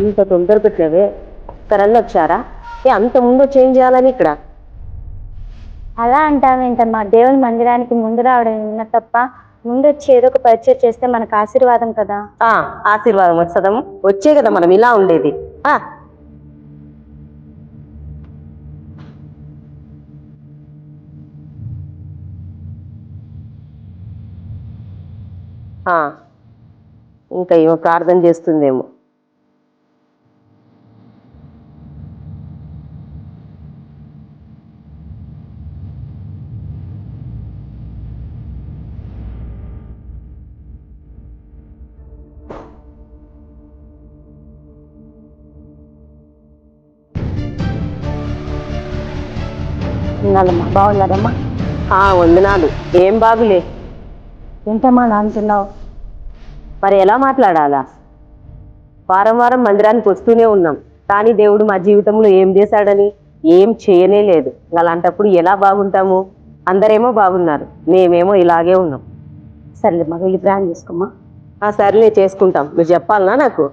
ఇంత తొందర పెట్టావే కరళ్ళు వచ్చారా? అంత ముందు చేంజ్ చేయాలని ఇక్కడ అలా అంటావేంటమ్మా? దేవుని మందిరానికి ముందు రావడం విన్న తప్ప, ముందు వచ్చి ఏదో ఒక పరిచయం చేస్తే మనకు ఆశీర్వాదం కదా. ఆశీర్వాదం వస్తుందము వచ్చే కదా మనం ఇలా ఉండేది. ఇంకా ఏమో ప్రార్థన చేస్తుందేమో. బాగున్నారమ్మా? వందనాలు. ఏం బాగులే. ఏంటమ్మా అంటున్నావు? మరి ఎలా మాట్లాడాలా? వారం వారం మందిరానికి వస్తూనే ఉన్నాం, కానీ దేవుడు మా జీవితంలో ఏం చేశాడని ఏం చేయనే లేదు. అలాంటప్పుడు ఎలా బాగుంటాము? అందరేమో బాగున్నారు, మేమేమో ఇలాగే ఉన్నాం. సర్లే వెళ్ళి ప్లాన్ చేసుకోమ్మా. సర్లే చేసుకుంటాం. నువ్వు చెప్పాలనా నాకు?